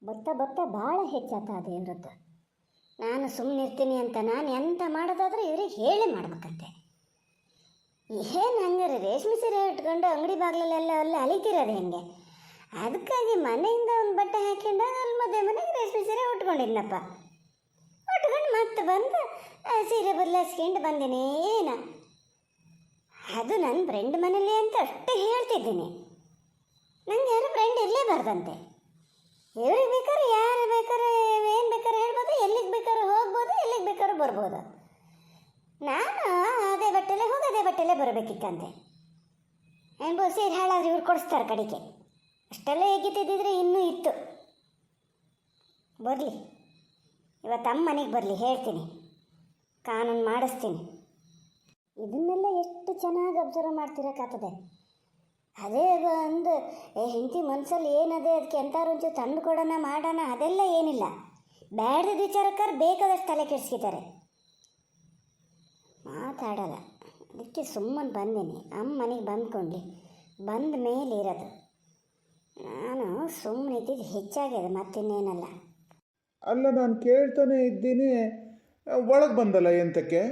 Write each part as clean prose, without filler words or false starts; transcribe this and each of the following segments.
ಬರ್ತಾ ಬರ್ತಾ ಭಾಳ ಹೆಚ್ಚಾತ ಅದೇನ್ರದ್ದು. ನಾನು ಸುಮ್ಮನೆ ಇರ್ತೀನಿ ಅಂತ ನಾನು ಎಂತ ಮಾಡೋದಾದ್ರೆ ಇವ್ರಿಗೆ ಹೇಳಿ ಮಾಡ್ಬೇಕಂತೆ. ಏನು ಹಂಗಾರೆ ರೇಷ್ಮೆ ಸೀರೆ ಇಟ್ಕೊಂಡು ಅಂಗಡಿ ಬಾಗಿಲಲ್ಲೆಲ್ಲ ಅಲ್ಲಿ ಅಲಿತಿರೋದು ಹೆಂಗೆ? ಅದಕ್ಕಾಗಿ ಮನೆಯಿಂದ ಒಂದು ಬಟ್ಟೆ ಹಾಕ್ಕೊಂಡಾಗ ಅಲ್ಲಿ ಮದುವೆ ಮನೆಗೆ ರೇಷ್ಮೆ ಸೀರೆ ಉಟ್ಕೊಂಡಿದ್ನಪ್ಪ. ಉಟ್ಕೊಂಡು ಮತ್ತೆ ಬಂದು ಸೀರೆ ಬದಲಾಯಿಸ್ಕೊಂಡು ಬಂದೀನಿ. ಏನ ಅದು ನನ್ನ ಫ್ರೆಂಡ್ ಮನೇಲಿ ಅಂತ ಅಷ್ಟೇ ಹೇಳ್ತಿದ್ದೀನಿ. ನಂಗೆ ಯಾರು ಫ್ರೆಂಡ್ ಇರಲೇಬಾರ್ದಂತೆ. ಇವ್ರಿಗೆ ಬೇಕಾದ್ರೆ ಯಾರು ಬೇಕಾದ್ರೆ ಏನು ಬೇಕಾದ್ರೆ ಹೇಳ್ಬೋದು, ಎಲ್ಲಿಗೆ ಬೇಕಾದ್ರೂ ಹೋಗ್ಬೋದು, ಎಲ್ಲಿಗೆ ಬೇಕಾದ್ರೂ ಬರ್ಬೋದು. ನಾನು ಅದೇ ಬಟ್ಟೆಲೆ ಹೋಗಿ ಅದೇ ಬಟ್ಟೆಲೆ ಬರಬೇಕಿತ್ತಂತೆ. ಏನು ಸೀರೆ ಹಾಳಾದ್ರೆ ಇವ್ರು ಕೊಡಿಸ್ತಾರೆ ಕಡೆಗೆ. ಅಷ್ಟೆಲ್ಲ ಹೇಗಿತ್ತಿದ್ದಿದ್ರೆ ಇನ್ನೂ ಇತ್ತು. ಬರಲಿ, ಇವತ್ತು ಅಮ್ಮ ಮನೆಗೆ ಬರಲಿ, ಹೇಳ್ತೀನಿ, ಕಾನೂನು ಮಾಡಿಸ್ತೀನಿ. ಇದನ್ನೆಲ್ಲ ಎಷ್ಟು ಚೆನ್ನಾಗಿ ಅಬ್ಸರ್ವ್ ಮಾಡ್ತಿರೋಕ್ಕಾಗ್ತದೆ. ಅದೇ ಒಂದು ಹೆಂಡತಿ ಮನಸ್ಸಲ್ಲಿ ಏನದೆ ಅದಕ್ಕೆ ಎಂಥವ್ರು ಒಂಚೂರು ತಂದು ಕೊಡೋಣ ಮಾಡೋಣ ಅದೆಲ್ಲ ಏನಿಲ್ಲ. ಬ್ಯಾಡ್ದ ವಿಚಾರಕ್ಕಾರು ಬೇಕಾದಷ್ಟು ತಲೆ ಕೆಡಿಸ್ಕಿದ್ದಾರೆ, ಮಾತಾಡಲ್ಲ. ಅದಕ್ಕೆ ಸುಮ್ಮನೆ ಬಂದೀನಿ. ಅಮ್ಮ ಮನೆಗೆ ಬಂದ್ಕೊಂಡು ಬಂದ ಮೇಲೆ ಇರೋದು. ನಾನು ಸುಮ್ಮನೆ ಇದ್ದಿದ್ದು ಹೆಚ್ಚಾಗಿದೆ, ಮತ್ತಿನ್ನೇನಲ್ಲ. ಅಲ್ಲ, ನಾನು ಕೇಳ್ತಾನೆ ಇದ್ದೀನಿ, ಒಳಗೆ ಬಂದಲ್ಲ ಎಂತಕ್ಕೆ?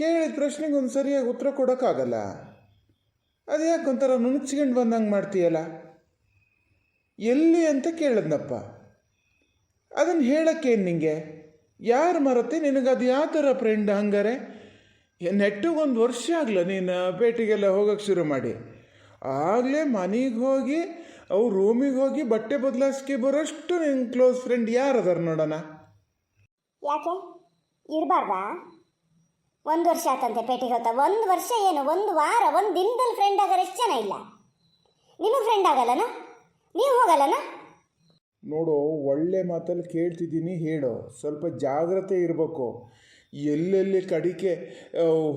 ಕೇಳಿದ ಪ್ರಶ್ನೆಗೆ ಒಂದು ಸರಿಯಾಗಿ ಉತ್ತರ ಕೊಡೋಕ್ಕಾಗಲ್ಲ. ಅದು ಯಾಕೆ ಒಂಥರ ನುಣುಚ್ಕೊಂಡು ಬಂದಂಗೆ ಮಾಡ್ತೀಯಲ್ಲ? ಎಲ್ಲಿ ಅಂತ ಕೇಳಿದ್ನಪ್ಪ, ಅದನ್ನು ಹೇಳೋಕ್ಕೇನು ನಿಂಗೆ? ಯಾರು ಮರತ್ತೆ ನಿನಗದು ಯಾವ ಥರ ಫ್ರೆಂಡ್ ಹಂಗಾರೆ? ನೆಟ್ಟಿಗೊಂದು ವರ್ಷ ಆಗಲ್ಲ ನೀನು ಭೇಟಿಗೆಲ್ಲ ಹೋಗೋಕ್ಕೆ ಶುರು ಮಾಡಿ. ಆಗಲೇ ಮನೆಗೆ ಹೋಗಿ ಅವ್ರು ರೂಮಿಗೆ ಹೋಗಿ ಬಟ್ಟೆ ಬದಲಾಯಿಸ್ಕೆ ಬರೋಷ್ಟು ನಿನ್ನ ಕ್ಲೋಸ್ ಫ್ರೆಂಡ್ ಯಾರು ಅದಾರ ನೋಡೋಣ? ಯಾಕೆ ಇರಬಾರ್ದಾ? 1 ವರ್ಷ ಆತಂತೆ ಪೇಟೆಗೆ ಹೋಗ್ತಾ. 1 ವರ್ಷ ಏನು, 1 ವಾರ, 1 ದಿನದಲ್ಲಿ ಫ್ರೆಂಡ್ ಆಗೋರು ಎಷ್ಟು ಜನ ಇಲ್ಲ? ನಿಮಗೆ ಫ್ರೆಂಡ್ ಆಗಲ್ಲನ? ನೀವು ಹೋಗಲ್ಲನ? ನೋಡು, ಒಳ್ಳೆ ಮಾತಲ್ಲಿ ಕೇಳ್ತಿದ್ದೀನಿ, ಹೇಳು. ಸ್ವಲ್ಪ ಜಾಗ್ರತೆ ಇರಬೇಕು. ಎಲ್ಲೆಲ್ಲಿ ಕಡಿಕೆ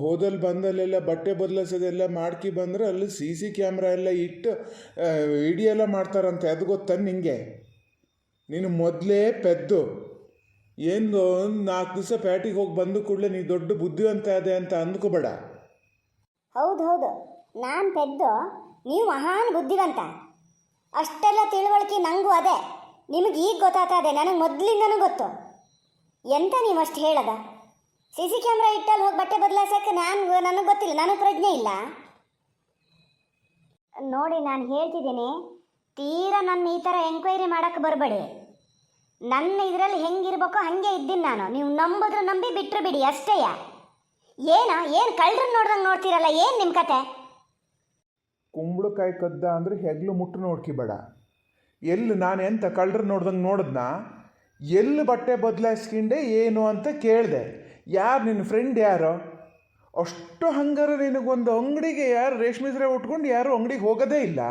ಹೋದಲ್ಲಿ ಬಂದಲ್ಲೆಲ್ಲ ಬಟ್ಟೆ ಬದಲಾಯಿಸೋದೆಲ್ಲ ಮಾಡ್ಕಿ ಬಂದರೆ ಅಲ್ಲಿ CC ಕ್ಯಾಮ್ರಾ ಎಲ್ಲ ಇಟ್ಟು ವಿಡಿಯೋ ಎಲ್ಲ ಮಾಡ್ತಾರಂತೆ. ಅದು ಗೊತ್ತ ನಿಂಗೆ? ನೀನು ಮೊದಲೇ ಪೆದ್ದು ಏನು 4 ದಿವಸ ಪ್ಯಾಟಿಗೆ ಹೋಗಿ ಬಂದು ಕೂಡಲೇ ನೀ ದೊಡ್ಡ ಬುದ್ಧಿವಂತ ಅದೇ ಅಂತ ಅಂದ್ಕೋಬೇಡ. ಹೌದು, ನಾನು ಪೆದ್ದು, ನೀವು ಮಹಾನ್ ಬುದ್ಧಿವಂತ. ಅಷ್ಟೆಲ್ಲ ತಿಳುವಳಿಕೆ ನನಗೂ ಅದೇ. ನಿಮಗೆ ಈಗ ಗೊತ್ತಾಗ್ತದೆ, ನನಗೆ ಮೊದಲಿಂದನೂ ಗೊತ್ತು. ಎಂತ ನೀವು ಅಷ್ಟು ಹೇಳದ? CC ಕ್ಯಾಮ್ರಾ ಇಟ್ಟಲ್ಲಿ ಹೋಗಿ ಬಟ್ಟೆ ಬದಲಾಯಿಸೋಕ್ಕೆ ನನಗೆ ಗೊತ್ತಿಲ್ಲ, ನನಗೆ ಪ್ರಜ್ಞೆ ಇಲ್ಲ. ನೋಡಿ, ನಾನು ಹೇಳ್ತಿದ್ದೀನಿ, ತೀರಾ ನನ್ನ ಈ ಥರ ಎಂಕ್ವೈರಿ ಮಾಡೋಕ್ಕೆ ಬರಬೇಡಿ. ನನ್ನ ಇದರಲ್ಲಿ ಹೆಂಗಿರ್ಬೇಕೋ ಹಾಗೆ ಇದ್ದೀನಿ ನಾನು. ನೀವು ನಂಬಿದ್ರು ನಂಬಿ, ಬಿಟ್ಟರು ಬಿಡಿ, ಅಷ್ಟೇ. ಏನು ಕಳ್ಳರನ್ನ ನೋಡ್ದಂಗೆ ನೋಡ್ತೀರಲ್ಲ, ಏನು ನಿಮ್ಮ ಕತೆ? ಕುಂಬಳಕಾಯಿ ಕದ್ದ ಅಂದರೆ ಹೆಗ್ಲು ಮುಟ್ಟು ನೋಡ್ಕಿಬೇಡ. ಎಲ್ಲಿ ನಾನು ಎಂತ ಕಳ್ಳರು ನೋಡ್ದಂಗೆ ನೋಡಿದ್ನ? ಎಲ್ಲಿ ಬಟ್ಟೆ ಬದಲಾಯಿಸ್ಕೊಂಡೆ ಏನು ಅಂತ ಕೇಳಿದೆ. ಯಾರು ನಿನ್ನ ಫ್ರೆಂಡ್ ಯಾರೋ? ಅಷ್ಟು ಹಂಗಾರೆ ನಿನಗೊಂದು ಅಂಗಡಿಗೆ ಯಾರು ರೇಷ್ಮೆ ಸೀರೆ ಉಟ್ಕೊಂಡು ಯಾರು ಅಂಗಡಿಗೆ ಹೋಗೋದೇ ಇಲ್ಲ.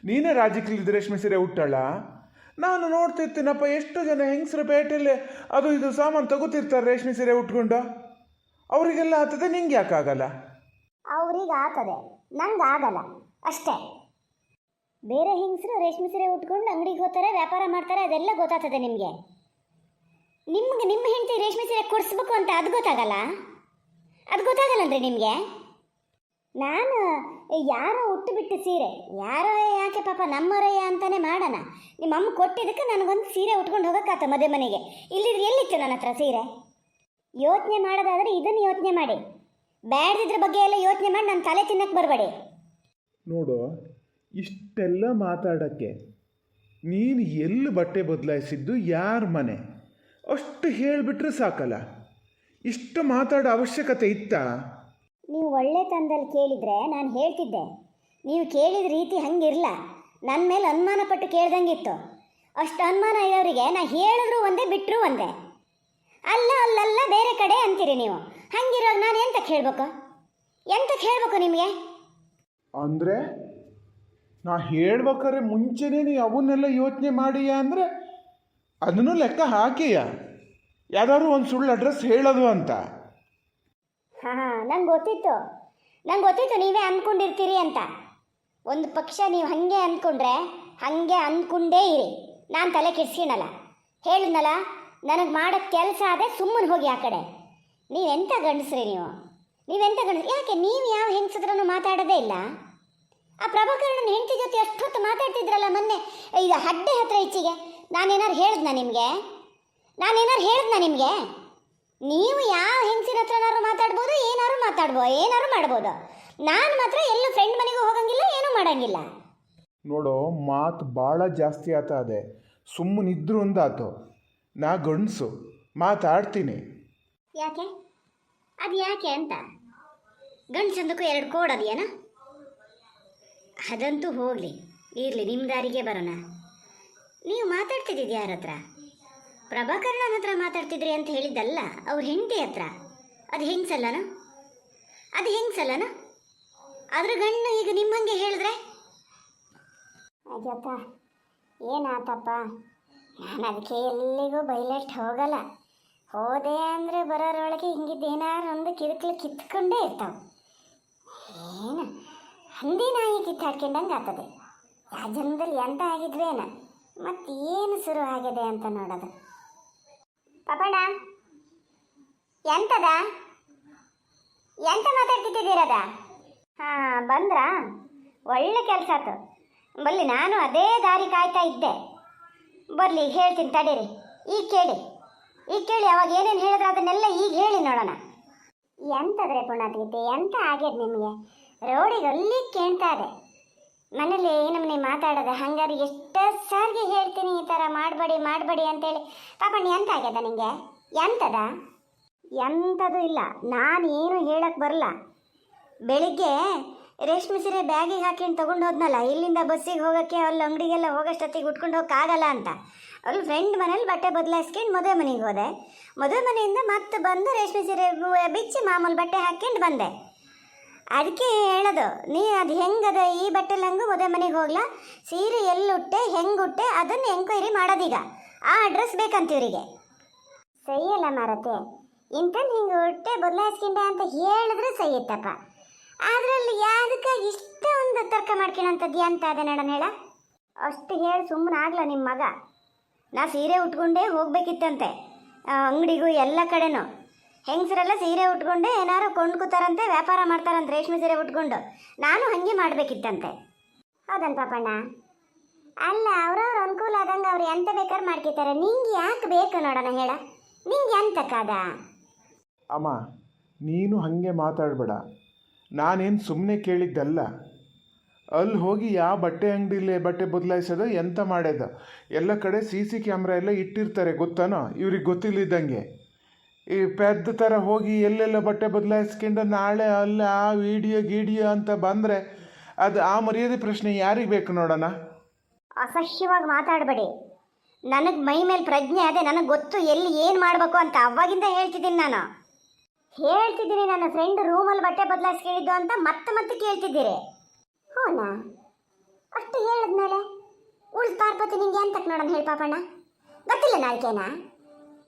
ನೀನೇ ರಾಜಕೀಯದ ರೇಷ್ಮೆ ಸೀರೆ ಉಟ್ಟಳ? ನಾನು ನೋಡ್ತಿರ್ತೀನಪ್ಪ, ಎಷ್ಟು ಜನ ಹೆಂಗಸರು ಪೇಟೆಯಲ್ಲಿ ಅದು ಇದು ಸಾಮಾನು ತಗೋತಿರ್ತಾರೆ ರೇಷ್ಮೆ ಸೀರೆ ಉಟ್ಕೊಂಡು. ಅವರಿಗೆಲ್ಲ ಆಗ್ತದೆ, ನಿಂಗೆ ಯಾಕಾಗಲ್ಲ? ಅವ್ರಿಗೆ ಆಗ್ತದೆ, ನಂಗೆ ಆಗಲ್ಲ ಅಷ್ಟೇ. ಬೇರೆ ಹೆಂಗಸರು ರೇಷ್ಮೆ ಸೀರೆ ಉಟ್ಕೊಂಡು ಅಂಗಡಿಗೆ ಹೋಗ್ತಾರೆ, ವ್ಯಾಪಾರ ಮಾಡ್ತಾರೆ, ಅದೆಲ್ಲ ಗೊತ್ತಾಗ್ತದೆ ನಿಮಗೆ. ನಿಮ್ಮ ಹೆಂಡತಿ ರೇಷ್ಮೆ ಸೀರೆ ಕೊಡಿಸ್ಬೇಕು ಅಂತ ಅದು ಗೊತ್ತಾಗಲ್ಲ? ಅದು ಗೊತ್ತಾಗಲ್ಲನ್ರಿ ನಿಮಗೆ? ನಾನು ಯಾರೋ ಉಟ್ಟು ಬಿಟ್ಟು ಸೀರೆ, ಯಾರೋ ಯಾಕೆ ಪಾಪ ನಮ್ಮವರಯ್ಯ ಅಂತಾನೆ ಮಾಡೋಣ. ನಿಮ್ಮ ಅಮ್ಮ ಕೊಟ್ಟಿದ್ದಕ್ಕೆ ನನಗೊಂದು ಸೀರೆ ಉಟ್ಕೊಂಡು ಹೋಗೋಕ್ಕಾತ ಮದುವೆ ಮನೆಗೆ. ಇಲ್ಲಿದ್ರೆ ಎಲ್ಲಿತ್ತು ನನ್ನ ಹತ್ರ ಸೀರೆ? ಯೋಚನೆ ಮಾಡೋದಾದರೆ ಇದನ್ನು ಯೋಚನೆ ಮಾಡಿ, ಬ್ಯಾಡ್ದಿದ್ರ ಬಗ್ಗೆ ಎಲ್ಲ ಯೋಚನೆ ಮಾಡಿ ನನ್ನ ತಲೆ ತಿನ್ನಕ್ಕೆ ಬರಬೇಡಿ. ನೋಡು, ಇಷ್ಟೆಲ್ಲ ಮಾತಾಡೋಕ್ಕೆ ನೀನು ಎಲ್ಲಿ ಬಟ್ಟೆ ಬದಲಾಯಿಸಿದ್ದು, ಯಾರ ಮನೆ, ಅಷ್ಟು ಹೇಳಿಬಿಟ್ರೆ ಸಾಕಲ್ಲ. ಇಷ್ಟು ಮಾತಾಡೋ ಅವಶ್ಯಕತೆ ಇತ್ತಾ? ನೀವು ಒಳ್ಳೆ ತಂದಲ್ಲಿ ಕೇಳಿದರೆ ನಾನು ಹೇಳ್ತಿದ್ದೆ. ನೀವು ಕೇಳಿದ ರೀತಿ ಹಂಗಿರಲ್ಲ. ನನ್ನ ಮೇಲೆ ಅನುಮಾನ ಪಟ್ಟು ಕೇಳ್ದಂಗಿತ್ತು. ಅಷ್ಟು ಅನುಮಾನ ಇರೋರಿಗೆ ನಾ ಹೇಳಿದ್ರು ಒಂದೇ, ಬಿಟ್ಟರು ಒಂದೇ. ಅಲ್ಲ ಬೇರೆ ಕಡೆ ಅಂತೀರಿ ನೀವು. ಹಂಗಿರೋದು ನಾನು ಎಂತಕ್ಕೆ ಹೇಳಬೇಕು ನಿಮಗೆ? ಅಂದರೆ ನಾ ಹೇಳ್ಬೇಕಾದ್ರೆ ಮುಂಚೆನೇ ನೀ ಅವನ್ನೆಲ್ಲ ಯೋಚನೆ ಮಾಡಿಯ ಅಂದರೆ ಅದನ್ನು ಲೆಕ್ಕ ಹಾಕಿಯ ಯಾವ್ದಾದ್ರು ಒಂದು ಸುಳ್ಳು ಅಡ್ರೆಸ್ ಹೇಳೋದು ಅಂತ? ನಂಗೆ ಗೊತ್ತಿತ್ತು ನೀವೇ ಅಂದ್ಕೊಂಡಿರ್ತೀರಿ ಅಂತ. ಒಂದು ಪಕ್ಷ ನೀವು ಹಾಗೆ ಅಂದ್ಕೊಂಡ್ರೆ ಹಾಗೆ ಅಂದ್ಕೊಂಡೇ ಇರಿ. ನಾನು ತಲೆ ಕೆಡ್ಸ್ಕೊಳಲ್ಲ. ಹೇಳಿದ್ನಲ್ಲ, ನನಗೆ ಮಾಡೋಕ್ಕೆ ಕೆಲಸ ಅದೇ, ಸುಮ್ಮನೆ ಹೋಗಿ ಆ ಕಡೆ. ನೀವೆಂಥ ಗಂಡಸ್ರಿ ನೀವೆಂಥ ಗಂಡಸ್ರಿ? ಯಾಕೆ ನೀವು ಯಾವ ಹೆಂಗಸದ್ರೂ ಮಾತಾಡೋದೇ ಇಲ್ಲ? ಆ ಪ್ರಭಾಕರನ ಹೆಂಡತಿ ಜೊತೆ ಅಷ್ಟೊತ್ತು ಮಾತಾಡ್ತಿದ್ರಲ್ಲ ಮೊನ್ನೆ, ಇದು ಹಡ್ಡೆ ಹತ್ರ ಈಚೆಗೆ. ನಾನೇನಾರು ಹೇಳ್ದನ ನಿಮಗೆ ನೀವು ಯಾವ ಹೆಂಗಸಿನ ಹತ್ರನಾರು ಮಾತಾಡ್ಬೋದು, ಏನಾರು ಮಾಡ್ಬೋದು. ನಾನು ಮಾತ್ರ ಎಲ್ಲೂ ಫ್ರೆಂಡ್ ಮನೆಗೂ ಹೋಗಂಗಿಲ್ಲ, ಏನೂ ಮಾಡಂಗಿಲ್ಲ. ನೋಡೋ, ಮಾತು ಭಾಳ ಜಾಸ್ತಿ ಅದೇ. ಸುಮ್ಮನಿದ್ರು ಅಂದಾತು. ನಾ ಗಂಡಸು ಮಾತಾಡ್ತೀನಿ. ಯಾಕೆ? ಅದು ಯಾಕೆ ಅಂತ ಗಂಡಸಂದಕ್ಕೂ 2 ಕೋಡ್ ಅದೆಯೇನ? ಅದಂತೂ ಹೋಗಲಿ, ಇರಲಿ, ನಿಮ್ಮ ದಾರಿಗೆ ಬರೋಣ. ನೀವು ಮಾತಾಡ್ತಿದ್ದಿದ್ದು ಯಾರ ಹತ್ರ? ಪ್ರಭಾಕರಣ್ಣನ ಹತ್ರ ಮಾತಾಡ್ತಿದ್ರಿ ಅಂತ ಹೇಳಿದ್ದಲ್ಲ, ಅವ್ರ ಹೆಂಡತಿ ಹತ್ರ. ಅದು ಹೆಂಗ್ಸಲ್ಲನ? ಅದ್ರ ಗಂಡ ಈಗ ನಿಮ್ಮಂಗೆ ಹೇಳಿದ್ರೆ? ಅಜ್ಜಪ್ಪ, ಏನಾತಪ್ಪ? ನಾನು ಅದಕ್ಕೆ ಎಲ್ಲಿಗೂ ಬೈಲೆಟ್ ಹೋಗಲ್ಲ. ಹೋದೆ ಅಂದರೆ ಬರೋರೊಳಗೆ ಹಿಂಗಿದ್ದೇನಾರು ಒಂದು ಕಿರಿಕಲು ಕಿತ್ಕೊಂಡೇ ಇರ್ತಾವೆ. ಏನು ಹಂದಿ ನಾಯಿ ಕಿತ್ತಾಡ್ಕೊಂಡಂಗೆ ಆಗ್ತದೆ. ಆ ಜನ್ಮದಲ್ಲಿ ಎಂತ ಆಗಿದ್ವೇನ, ಮತ್ತೇನು ಶುರು ಆಗಿದೆ ಅಂತ ನೋಡೋದು. ಪಾಪಣ್ಣ, ಎಂತ ಮಾತಾಡ್ತಿದ್ದೀರದ? ಹಾಂ, ಬಂದ್ರಾ? ಒಳ್ಳೆ ಕೆಲಸ ಆಯ್ತು. ಬಲ್ಲಿ ನಾನು ಅದೇ ದಾರಿ ಕಾಯ್ತಾ ಇದ್ದೆ. ಬರಲಿ, ಹೇಳ್ತೀನಿ ತಡೀರಿ. ಈಗ ಕೇಳಿ, ಅವಾಗ ಏನೇನು ಹೇಳಿದ್ರೆ ಅದನ್ನೆಲ್ಲ ಈಗ ಹೇಳಿ ನೋಡೋಣ. ಎಂತದ್ರೆ ಪುಣ್ಯಾತ್ಗೀತೆ, ಎಂತ ಆಗ್ಯದ ನಿಮಗೆ? ರೋಡಿಗೆ ಅಲ್ಲಿ ಕೇಳ್ತಾ ಇದೆ. ಮನೇಲಿ ನಮ್ಮನೆ ಮಾತಾಡೋದು ಹಂಗಾರೆ ಎಷ್ಟೋ ಸಾರಿಗೆ ಹೇಳ್ತೀನಿ, ಈ ಥರ ಮಾಡಬೇಡಿ ಅಂತೇಳಿ. ಪಾಪಣ್ಣ, ಎಂತ ಆಗ್ಯದ ನಿಮಗೆ? ಎಂಥದ್ದು ಇಲ್ಲ, ನಾನು ಏನು ಹೇಳಕ್ಕೆ ಬರಲ್ಲ. ಬೆಳಿಗ್ಗೆ ರೇಷ್ಮೆ ಸೀರೆ ಬ್ಯಾಗಿಗೆ ಹಾಕೊಂಡು ತೊಗೊಂಡು ಹೋದ್ನಲ್ಲ, ಇಲ್ಲಿಂದ ಬಸ್ಸಿಗೆ ಹೋಗೋಕ್ಕೆ, ಅಲ್ಲಿ ಅಂಗಡಿಗೆಲ್ಲ ಹೋಗೋಷ್ಟೊತ್ತಿಗೆ ಉಟ್ಕೊಂಡು ಹೋಗೋಕ್ಕಾಗಲ್ಲ ಅಂತ ಅಲ್ಲಿ ಫ್ರೆಂಡ್ ಮನೇಲಿ ಬಟ್ಟೆ ಬದಲಾಯಿಸ್ಕೊಂಡು ಮದುವೆ ಮನೆಗೆ ಹೋದೆ. ಮದುವೆ ಮನೆಯಿಂದ ಮತ್ತೆ ಬಂದು ರೇಷ್ಮೆ ಸೀರೆ ಬಿಚ್ಚಿ ಮಾಮೂಲು ಬಟ್ಟೆ ಹಾಕ್ಕೊಂಡು ಬಂದೆ. ಅದಕ್ಕೆ ಹೇಳೋದು, ನೀ ಅದು ಹೆಂಗದ, ಈ ಬಟ್ಟೆಲಿ ಹಂಗೆ ಮದುವೆ ಮನೆಗೆ ಹೋಗ್ಲಾ, ಸೀರೆ ಎಲ್ಲುಟ್ಟೆ ಹೆಂಗುಟ್ಟೆ ಅದನ್ನು ಎಂಕ್ವೈರಿ ಮಾಡೋದೀಗ. ಆ ಅಡ್ರೆಸ್ ಬೇಕಂತೀವ್ರಿಗೆ. ಸಹಿಯಲ್ಲ ಮಾರತ್ತೆ, ಇಂಥದ್ದು ಹಿಂಗೆ ಹೊಟ್ಟೆ ಬದಲಾಯಿಸ್ಕೊಂಡೆ ಅಂತ ಹೇಳಿದ್ರೆ ಸಹಿಯತ್ತಪ್ಪ. ಅದರಲ್ಲಿ ಯಾವುದಕ್ಕಾಗಿ ಇಷ್ಟ ಒಂದು ತರ್ಕ ಮಾಡ್ಕೊಳಂಥದ್ದು ಎಂತ ಅದೇ ನೋಡೋಣ ಹೇಳ? ಅಷ್ಟು ಹೇಳಿ ಸುಮ್ಮನೆ ಆಗ್ಲ ನಿಮ್ಮ ಮಗ. ನಾ ಸೀರೆ ಉಟ್ಕೊಂಡೇ ಹೋಗ್ಬೇಕಿತ್ತಂತೆ ಅಂಗಡಿಗೂ ಎಲ್ಲ ಕಡೆನೂ. ಹೆಂಗಸರೆಲ್ಲ ಸೀರೆ ಉಟ್ಕೊಂಡೆ ಏನಾರು ಕೊಂಡ್ಕೋತಾರಂತೆ, ವ್ಯಾಪಾರ ಮಾಡ್ತಾರಂತೆ ರೇಷ್ಮೆ ಸೀರೆ ಉಟ್ಕೊಂಡು. ನಾನು ಹಾಗೆ ಮಾಡಬೇಕಿತ್ತಂತೆ. ಹೌದನ್ ಪಾಪಣ್ಣ? ಅಲ್ಲ, ಅವ್ರವ್ರ ಅನುಕೂಲ ಆದಂಗೆ ಅವ್ರು ಎಂತ ಬೇಕಾದ್ರೆ ಮಾಡ್ಕೊತಾರೆ. ನಿಂಗೆ ಯಾಕೆ ಬೇಕು ನೋಡೋಣ ಹೇಳ? ನಿಂಗೆ ಎಂತಕ್ಕಾದ? ಅಮ್ಮ, ನೀನು ಹಾಗೆ ಮಾತಾಡಬೇಡ. ನಾನೇನು ಸುಮ್ಮನೆ ಕೇಳಿದ್ದಲ್ಲ. ಅಲ್ಲಿ ಹೋಗಿ ಯಾವ ಬಟ್ಟೆ ಅಂಗಡಿಲೇ ಬಟ್ಟೆ ಬದಲಾಯಿಸೋದು, ಎಂತ ಮಾಡ್ಯದ, ಎಲ್ಲ ಕಡೆ CC ಕ್ಯಾಮ್ರಾ ಎಲ್ಲ ಇಟ್ಟಿರ್ತಾರೆ, ಗೊತ್ತಾನೋ? ಇವ್ರಿಗೆ ಗೊತ್ತಿಲ್ಲಿದ್ದಂಗೆ ಈ ಪೆದ್ದ ಥರ ಹೋಗಿ ಎಲ್ಲೆಲ್ಲ ಬಟ್ಟೆ ಬದಲಾಯಿಸ್ಕೊಂಡು ನಾಳೆ ಅಲ್ಲ ಆ ವಿಡಿಯೋ ಅಂತ ಬಂದರೆ ಅದು ಆ ಮರ್ಯಾದೆ ಪ್ರಶ್ನೆ ಯಾರಿಗೆ ಬೇಕು ನೋಡೋಣ? ಅಸಹ್ಯವಾಗಿ ಮಾತಾಡಬೇಡಿ. ನನಗೆ ಮೈ ಮೇಲೆ ಪ್ರಜ್ಞೆ ಅದೇ, ನನಗೆ ಗೊತ್ತು ಎಲ್ಲಿ ಏನು ಮಾಡಬೇಕು ಅಂತ. ಅವಾಗಿಂದ ಹೇಳ್ತಿದ್ದೀನಿ ನನ್ನ ಫ್ರೆಂಡ್ ರೂಮಲ್ಲಿ ಬಟ್ಟೆ ಬದಲಾಯಿಸ್ಕೊಂಡಿದ್ದು ಅಂತ ಮತ್ತೆ ಕೇಳ್ತಿದ್ದೀರಿ. ಹೌನಾ? ಅಷ್ಟು ಹೇಳಿದ್ಮೇಲೆ ಉಳ್ದು ಪಾರ್ಪತಿ ನಿಂಗೆ ಎಂತಕ್ಕೆ ನೋಡೋಣ ಹೇಳಿ ಪಾಪಣ್ಣ? ಗೊತ್ತಿಲ್ಲ ನಾಲ್ಕೇನಾ?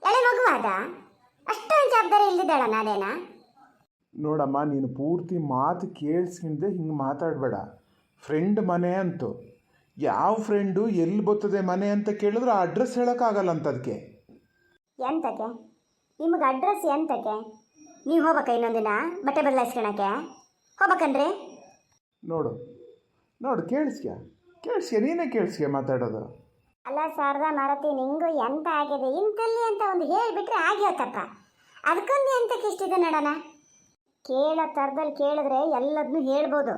ಎಳೆ ಮಗುವಾದ? ಅಷ್ಟೊಂದು ಜವಾಬ್ದಾರಿ ಇಲ್ದಿದ್ದಾಳ ನಾನೇನಾ? ನೋಡಮ್ಮ, ನೀನು ಪೂರ್ತಿ ಮಾತು ಕೇಳಿಸ್ಕೊಂಡೆ ಹಿಂಗೆ ಮಾತಾಡಬೇಡ. ಫ್ರೆಂಡ್ ಮನೆ ಅಂತು, ಯಾವ ಫ್ರೆಂಡು ಎಲ್ಲಿ ಬರ್ತದೆ ಮನೆ ಅಂತ ಕೇಳಿದ್ರೆ ಆ ಅಡ್ರೆಸ್ ಹೇಳೋಕ್ಕಾಗಲ್ಲ ಅಂತ. ಅದಕ್ಕೆ ಎಂತಕ್ಕೆ ನಿಮಗೆ ಅಡ್ರೆಸ್? ಎಂತಕ್ಕೆ ನೀವು ಹೋಗ್ಬೇಕ ಇನ್ನೊಂದಿನ ಬಟ್ಟೆ ಬದಲಾಯಿಸ್ಕೊಳಕ್ಕೆ? ಹೋಗ್ಬೇಕಂದ್ರೆ ನೋಡು ಕೇಳಿಸ್ಯ ನೀನೇ ಕೇಳಿಸ್ಯ ಮಾತಾಡೋದು. ಅಲ್ಲ ಶಾರದಾ ಮಾರತಿ, ನಿಂಗೂ ಎಂತ ಆಗಿದೆ ಇಂತಲ್ಲಿ ಅಂತ ಒಂದು ಹೇಳಿಬಿಟ್ರೆ ಆಗ್ಯವತ್ತಪ್ಪ. ಅದಕ್ಕೊಂದು ಎಂತಕ್ಕೆ ಇಷ್ಟಿದೆ ನೋಡೋಣ? ಕೇಳೋ ಥರದಲ್ಲಿ ಕೇಳಿದ್ರೆ ಎಲ್ಲದನ್ನೂ ಹೇಳ್ಬೋದು.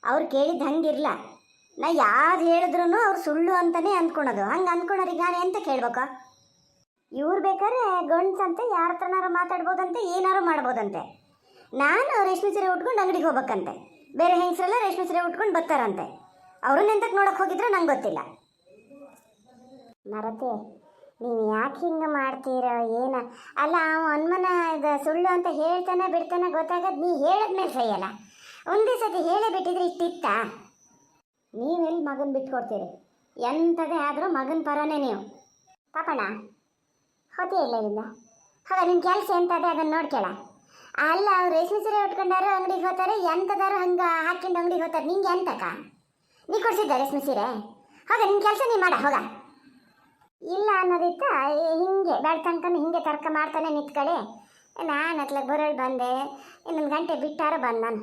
ಅವ್ರು ಕೇಳಿದ್ದು ಹಂಗಿರಲ್ಲ. ನಾ ಯಾರು ಹೇಳಿದ್ರು ಅವ್ರು ಸುಳ್ಳು ಅಂತಲೇ ಅಂದ್ಕೊಳೋದು. ಹಂಗೆ ಅಂದ್ಕೊಳೋರಿಗೆ ನಾನು ಎಂತ ಕೇಳ್ಬೇಕು? ಇವ್ರು ಬೇಕಾದ್ರೆ ಗಂಡ್ಸಂತೆ ಯಾರ ಹತ್ರನಾರು ಮಾತಾಡ್ಬೋದಂತೆ, ಏನಾರು ಮಾಡ್ಬೋದಂತೆ. ನಾನು ರೇಷ್ಮೆ ಸೀರೆ ಉಟ್ಕೊಂಡು ಅಂಗಡಿಗೆ ಹೋಗ್ಬೇಕಂತೆ, ಬೇರೆ ಹೆಂಗಸರೆಲ್ಲ ರೇಷ್ಮೆ ಸೀರೆ ಉಟ್ಕೊಂಡು ಬರ್ತಾರಂತೆ. ಅವ್ರನ್ನ ಎಂತಕ್ಕೆ ನೋಡೋಕೆ ಹೋಗಿದ್ರೆ ನಂಗೆ ಗೊತ್ತಿಲ್ಲ. ಮರತೆ, ನೀವು ಯಾಕೆ ಹಿಂಗೆ ಮಾಡ್ತೀರೋ ಏನ? ಅಲ್ಲ, ಹನುಮನ ಇದು ಸುಳ್ಳು ಅಂತ ಹೇಳ್ತಾನೆ ಬಿಡ್ತಾನೆ ಗೊತ್ತಾಗದು. ನೀ ಹೇಳಿದ್ಮೇಲೆ ಸರಿಯಲ್ಲ, ಒಂದೇ ಸತಿ ಹೇಳೇ ಬಿಟ್ಟಿದ್ರೆ ಇಷ್ಟಿತ್ತ? ನೀವೆಲ್ಲಿ ಮಗನ ಬಿಟ್ಕೊಡ್ತೀರಿ? ಎಂಥದೇ ಆದರೂ ಮಗನ ಪರನೇ ನೀವು. ಪಾಪಣ್ಣ, ಹೋತಿ ಇಲ್ಲ ಇಲ್ಲ ಹೌದಾ? ನಿಮ್ಮ ಕೆಲಸ ಎಂತದೆ ಅದನ್ನು ನೋಡ್ಕೇಳ. ಅಲ್ಲ, ಅವ್ರು ರೇಷ್ಮೆ ಸೀರೆ ಉಟ್ಕೊಂಡಾರು ಅಂಗಡಿಗೆ ಹೋಗ್ತಾರೆ, ಎಂಥದಾರು ಹಂಗೆ ಹಾಕ್ಕೊಂಡು ಅಂಗಡಿಗೆ ಹೋಗ್ತಾರೆ. ನಿಂಗೆ ಎಂತಕ್ಕ? ನೀ ಕೊಡ್ಸಿದ್ದ ರೇಷ್ಮೆ ಸೀರೆ? ಹೋಗ, ನಿಮ್ಮ ಕೆಲಸ ನೀ ಮಾಡ ಹೋಗ. ಇಲ್ಲ ಅನ್ನೋದಿತ್ತ ಹಿಂಗೆ ಬೇಡ ತನಕ ಹಿಂಗೆ ತರ್ಕ ಮಾಡ್ತಾನೆ ನಿಂತ್ಕೊಳ್ಳಿ. ನಾನು ಅತ್ಲಾಗ ಬರೋಳು ಬಂದೆ, ಇನ್ನೊಂದು ಗಂಟೆ ಬಿಟ್ಟಾರ ಬಂದು ನಾನು